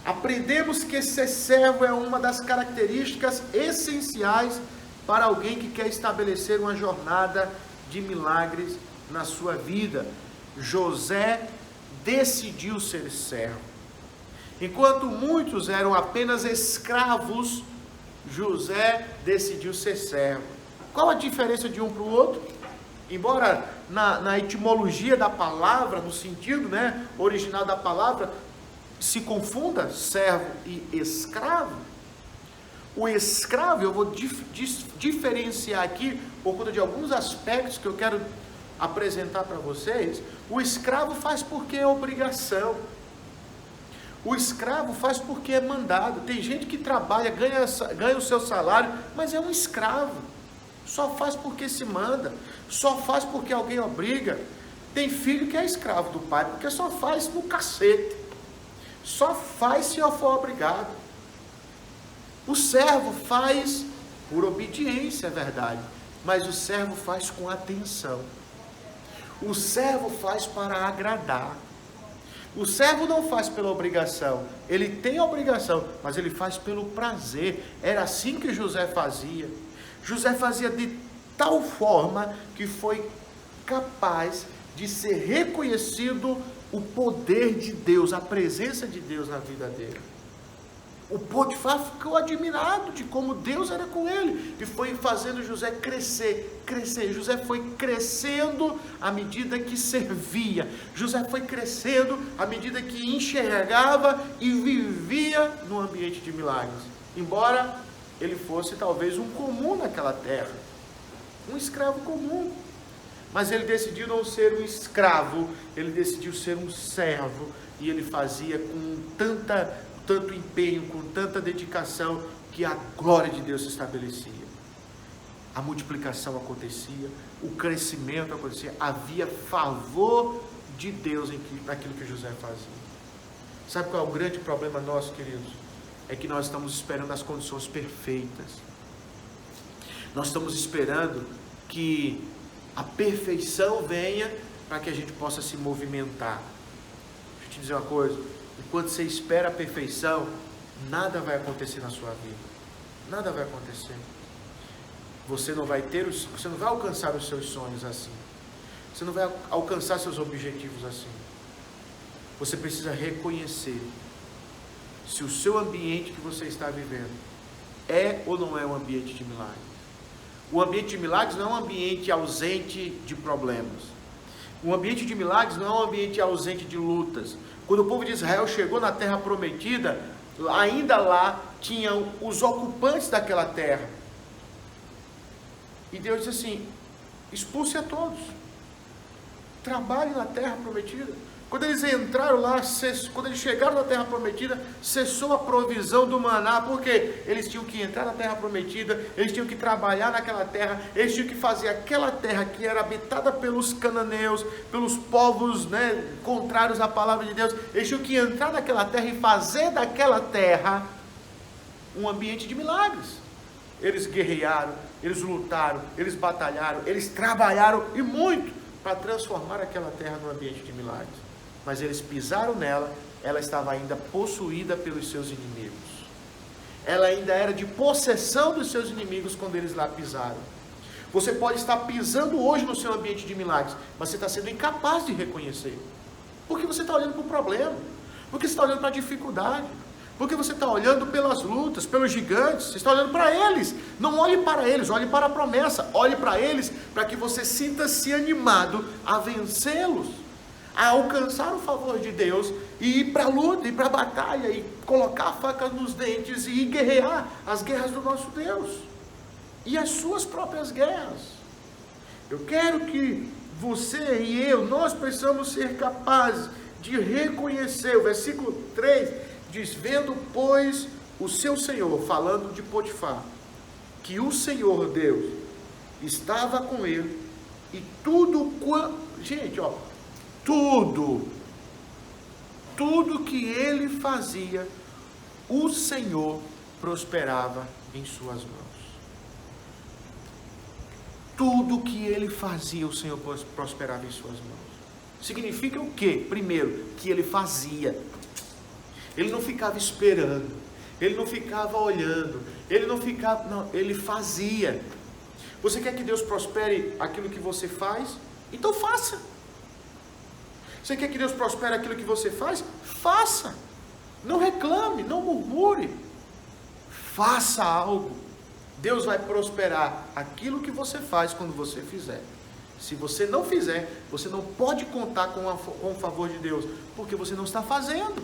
Aprendemos que ser servo é uma das características essenciais para alguém que quer estabelecer uma jornada de milagres na sua vida. José decidiu ser servo. Enquanto muitos eram apenas escravos, José decidiu ser servo. Qual a diferença de um para o outro? Embora na etimologia da palavra, no sentido original da palavra, se confunda servo e escravo, o escravo, eu vou diferenciar aqui por conta de alguns aspectos que eu quero apresentar para vocês. O escravo faz porque é obrigação. O escravo faz porque é mandado. Tem gente que trabalha, ganha o seu salário, mas é um escravo. Só faz porque se manda. Só faz porque alguém obriga. Tem filho que é escravo do pai, porque só faz no cacete. Só faz se eu for obrigado. O servo faz por obediência, é verdade. Mas o servo faz com atenção. O servo faz para agradar. O servo não faz pela obrigação. Ele tem a obrigação, mas ele faz pelo prazer. Era assim que José fazia. José fazia de tal forma que foi capaz de ser reconhecido o poder de Deus, a presença de Deus na vida dele. O Potifar ficou admirado de como Deus era com ele e foi fazendo José crescer. José foi crescendo à medida que servia. José foi crescendo à medida que enxergava e vivia no ambiente de milagres. Embora ele fosse talvez um comum naquela terra, um escravo comum. Mas ele decidiu não ser um escravo, ele decidiu ser um servo. E ele fazia com tanto empenho, com tanta dedicação, que a glória de Deus se estabelecia. A multiplicação acontecia, o crescimento acontecia, havia favor de Deus naquilo que José fazia. Sabe qual é o grande problema nosso, queridos? É que nós estamos esperando as condições perfeitas. Nós estamos esperando que a perfeição venha para que a gente possa se movimentar. Deixa eu te dizer uma coisa. Enquanto você espera a perfeição, nada vai acontecer na sua vida. Nada vai acontecer. Você não vai alcançar os seus sonhos assim. Você não vai alcançar seus objetivos assim. Você precisa reconhecer se o seu ambiente que você está vivendo é ou não é um ambiente de milagres. O ambiente de milagres não é um ambiente ausente de problemas. O ambiente de milagres não é um ambiente ausente de lutas. Quando o povo de Israel chegou na terra prometida, ainda lá tinham os ocupantes daquela terra. E Deus disse assim: expulse a todos, trabalhe na terra prometida. Quando eles entraram lá, quando eles chegaram na terra prometida, cessou a provisão do maná, porque eles tinham que entrar na terra prometida, eles tinham que trabalhar naquela terra, eles tinham que fazer aquela terra que era habitada pelos cananeus, pelos povos, contrários à palavra de Deus. Eles tinham que entrar naquela terra e fazer daquela terra um ambiente de milagres. Eles guerrearam, eles lutaram, eles batalharam, eles trabalharam e muito para transformar aquela terra num ambiente de milagres. Mas eles pisaram nela, ela estava ainda possuída pelos seus inimigos. Ela ainda era de possessão dos seus inimigos quando eles lá pisaram. Você pode estar pisando hoje no seu ambiente de milagres, mas você está sendo incapaz de reconhecer. Porque você está olhando para o problema, porque você está olhando para a dificuldade, porque você está olhando pelas lutas, pelos gigantes, você está olhando para eles. Não olhe para eles, olhe para a promessa. Olhe para eles para que você sinta-se animado a vencê-los, a alcançar o favor de Deus e ir para a luta, ir para a batalha, e colocar a faca nos dentes e guerrear as guerras do nosso Deus e as suas próprias guerras. Eu quero que você e eu, nós precisamos ser capazes de reconhecer. O versículo 3 diz: vendo, pois, o seu Senhor, falando de Potifar, que o Senhor Deus estava com ele, e tudo tudo que ele fazia, o Senhor prosperava em suas mãos. Tudo que ele fazia, o Senhor prosperava em suas mãos. Significa o quê? Primeiro, que ele fazia. Ele não ficava esperando, ele não ficava olhando, ele fazia. Você quer que Deus prospere aquilo que você faz? Então faça. Você quer que Deus prospere aquilo que você faz? Faça. Não reclame, não murmure. Faça algo. Deus vai prosperar aquilo que você faz quando você fizer. Se você não fizer, você não pode contar com o favor de Deus, porque você não está fazendo.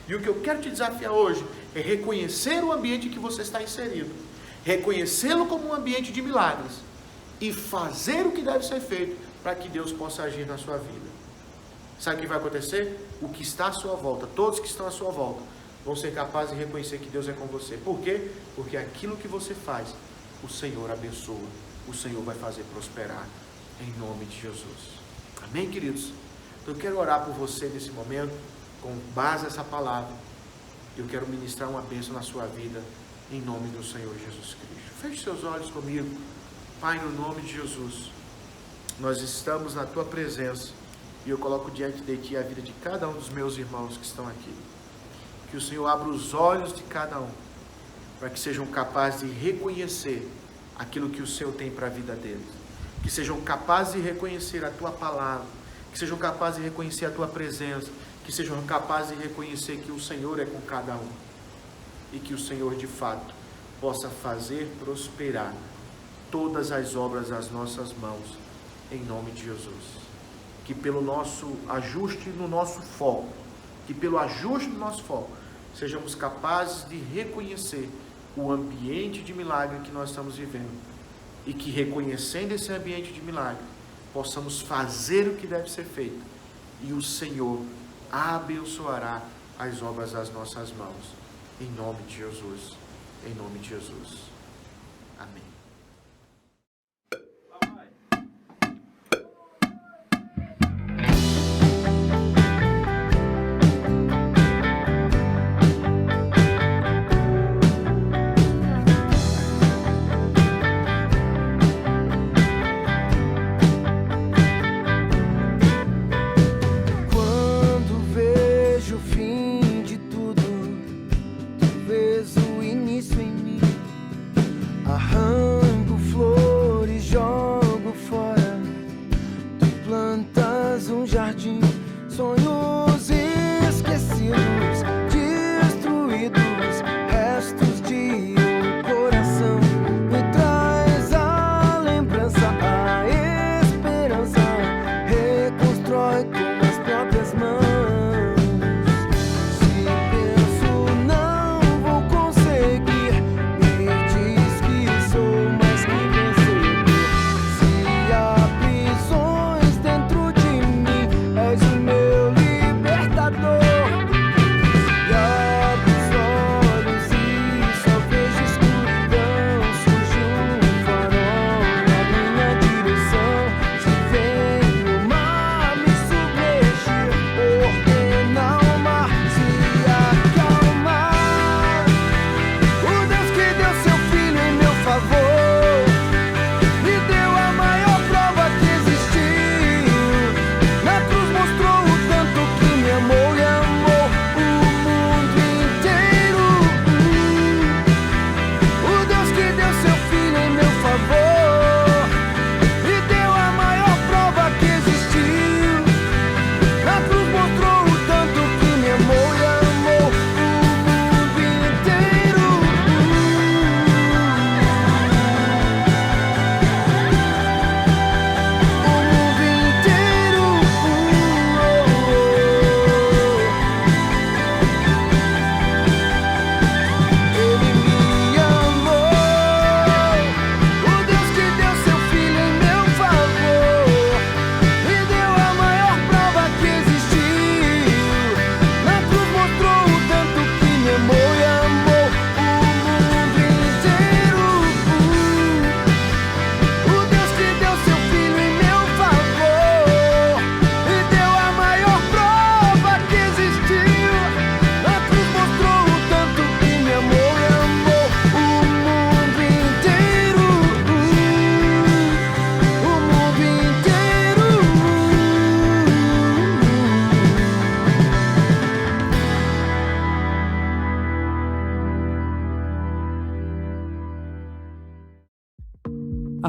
E o que eu quero te desafiar hoje é reconhecer o ambiente que você está inserido, reconhecê-lo como um ambiente de milagres e fazer o que deve ser feito para que Deus possa agir na sua vida. Sabe o que vai acontecer? O que está à sua volta, todos que estão à sua volta, vão ser capazes de reconhecer que Deus é com você. Por quê? Porque aquilo que você faz, o Senhor abençoa, o Senhor vai fazer prosperar, em nome de Jesus. Amém, queridos? Então eu quero orar por você nesse momento, com base nessa palavra. Eu quero ministrar uma bênção na sua vida, em nome do Senhor Jesus Cristo. Feche seus olhos comigo. Pai, no nome de Jesus, nós estamos na tua presença, e eu coloco diante de ti a vida de cada um dos meus irmãos que estão aqui. Que o Senhor abra os olhos de cada um, para que sejam capazes de reconhecer aquilo que o Senhor tem para a vida deles. Que sejam capazes de reconhecer a tua palavra, que sejam capazes de reconhecer a tua presença, que sejam capazes de reconhecer que o Senhor é com cada um, e que o Senhor de fato possa fazer prosperar todas as obras das nossas mãos, em nome de Jesus. Que pelo nosso ajuste no nosso foco, sejamos capazes de reconhecer o ambiente de milagre que nós estamos vivendo, e que, reconhecendo esse ambiente de milagre, possamos fazer o que deve ser feito, e o Senhor abençoará as obras das nossas mãos, em nome de Jesus, em nome de Jesus. Amém. Arranca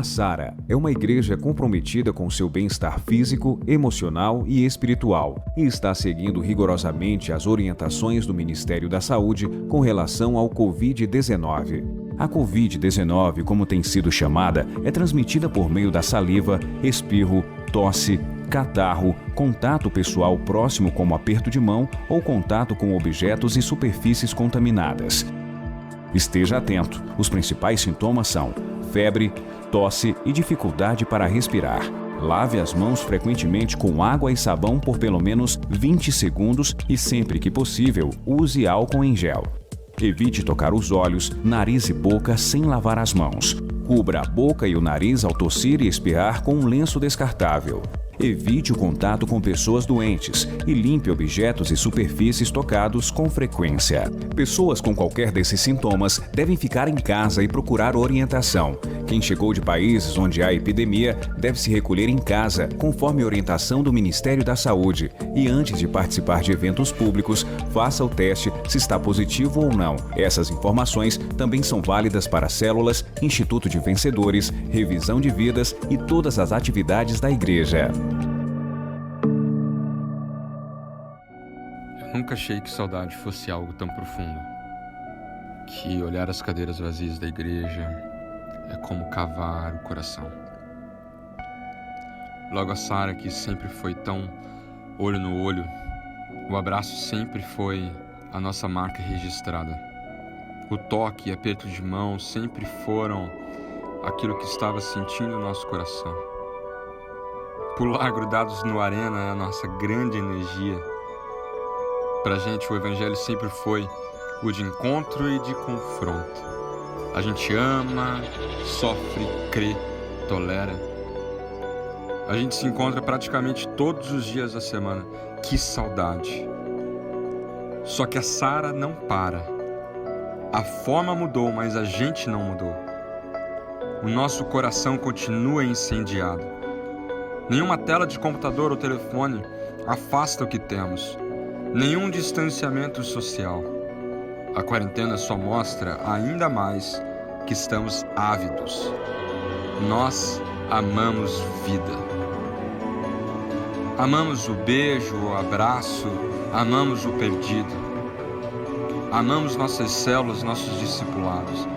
A Sara é uma igreja comprometida com seu bem-estar físico, emocional e espiritual e está seguindo rigorosamente as orientações do Ministério da Saúde com relação ao Covid-19. A Covid-19, como tem sido chamada, é transmitida por meio da saliva, espirro, tosse, catarro, contato pessoal próximo como aperto de mão ou contato com objetos e superfícies contaminadas. Esteja atento. Os principais sintomas são febre, tosse e dificuldade para respirar. Lave as mãos frequentemente com água e sabão por pelo menos 20 segundos e, sempre que possível, use álcool em gel. Evite tocar os olhos, nariz e boca sem lavar as mãos. Cubra a boca e o nariz ao tossir e espirrar com um lenço descartável. Evite o contato com pessoas doentes e limpe objetos e superfícies tocados com frequência. Pessoas com qualquer desses sintomas devem ficar em casa e procurar orientação. Quem chegou de países onde há epidemia deve se recolher em casa, conforme a orientação do Ministério da Saúde. E antes de participar de eventos públicos, faça o teste se está positivo ou não. Essas informações também são válidas para células, Instituto de Vencedores, revisão de vidas e todas as atividades da igreja. Eu nunca achei que saudade fosse algo tão profundo. Que olhar as cadeiras vazias da igreja é como cavar o coração. Logo a Sara, que sempre foi tão olho no olho, o abraço sempre foi a nossa marca registrada. O toque e aperto de mão sempre foram aquilo que estava sentindo no nosso coração. Pular grudados no arena é a nossa grande energia. Pra gente o evangelho sempre foi o de encontro e de confronto. A gente ama, sofre, crê, tolera. A gente se encontra praticamente todos os dias da semana. Que saudade! Só que a Sara não para. A forma mudou, mas a gente não mudou. O nosso coração continua incendiado. Nenhuma tela de computador ou telefone afasta o que temos. Nenhum distanciamento social. A quarentena só mostra ainda mais que estamos ávidos. Nós amamos vida. Amamos o beijo, o abraço, amamos o perdido. Amamos nossas células, nossos discipulados.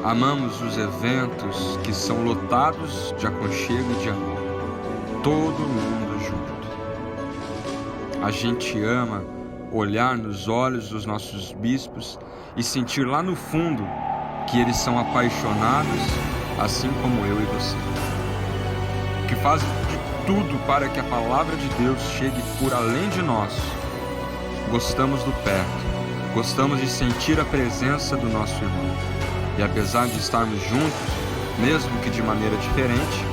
Amamos os eventos que são lotados de aconchego e de amor. Todo mundo junto. A gente ama olhar nos olhos dos nossos bispos e sentir lá no fundo que eles são apaixonados, assim como eu e você. Que fazem de tudo para que a palavra de Deus chegue por além de nós. Gostamos do perto, gostamos de sentir a presença do nosso irmão. E apesar de estarmos juntos, mesmo que de maneira diferente,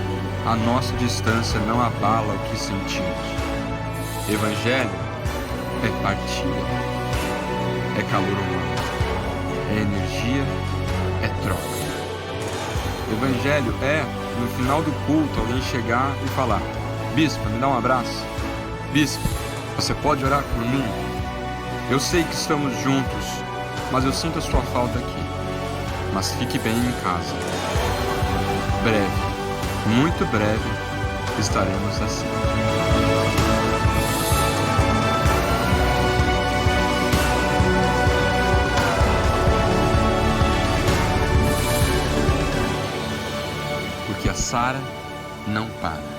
a nossa distância não abala o que sentimos. Evangelho é partilha, é calor humano, é energia, é troca. Evangelho é, no final do culto, alguém chegar e falar: Bispo, me dá um abraço. Bispo, você pode orar por mim? Eu sei que estamos juntos, mas eu sinto a sua falta aqui. Mas fique bem em casa. Breve, muito breve, estaremos assim. Porque a Sara não para.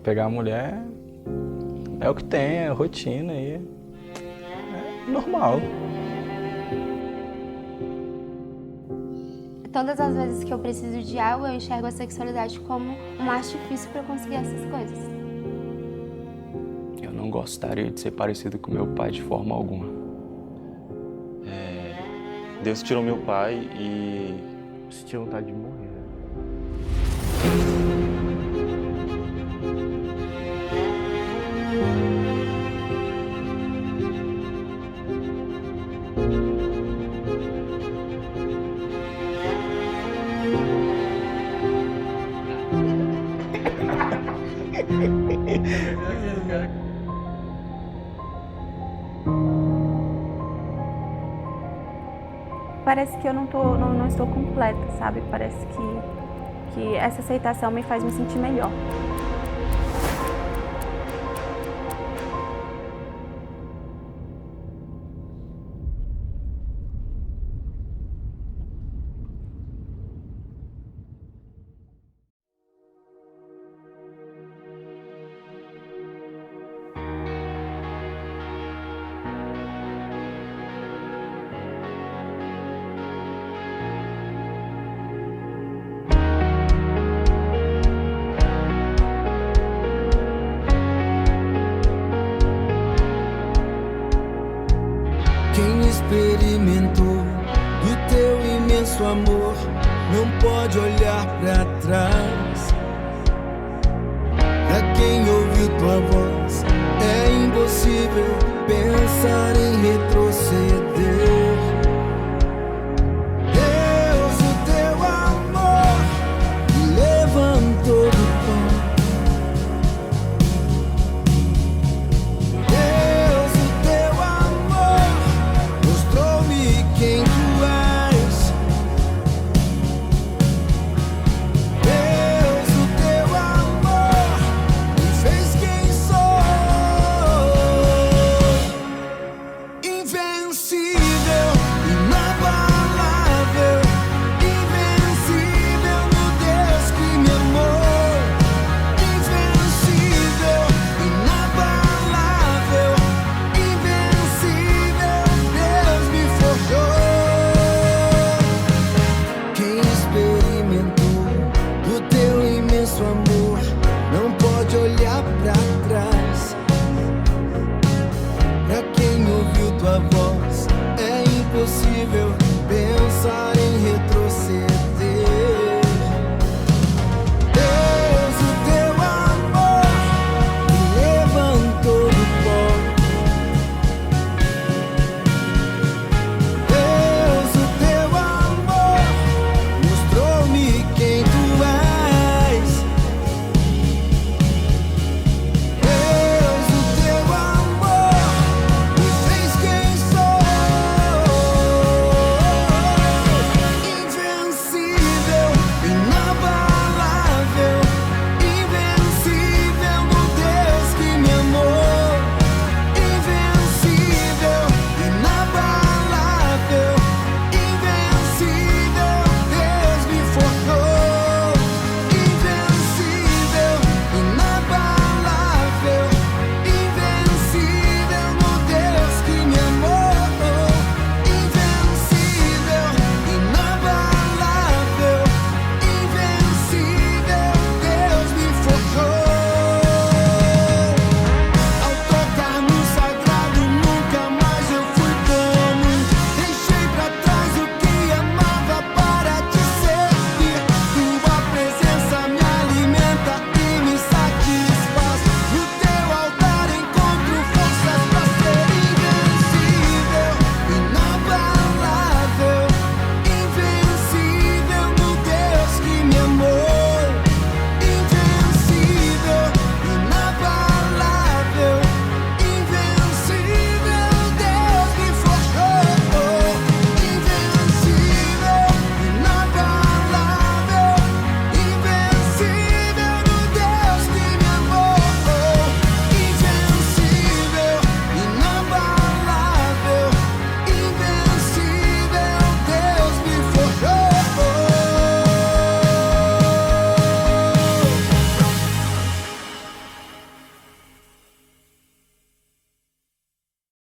Pegar a mulher é o que tem, é rotina aí. É normal. Todas as vezes que eu preciso de algo, eu enxergo a sexualidade como um artifício para conseguir essas coisas. Eu não gostaria de ser parecido com meu pai de forma alguma. Deus tirou meu pai e senti vontade de morrer. parece que eu não estou completa, sabe? Parece que essa aceitação me faz me sentir melhor. Quem experimentou do teu imenso amor não pode olhar para trás. Pra quem ouviu tua voz é impossível pensar em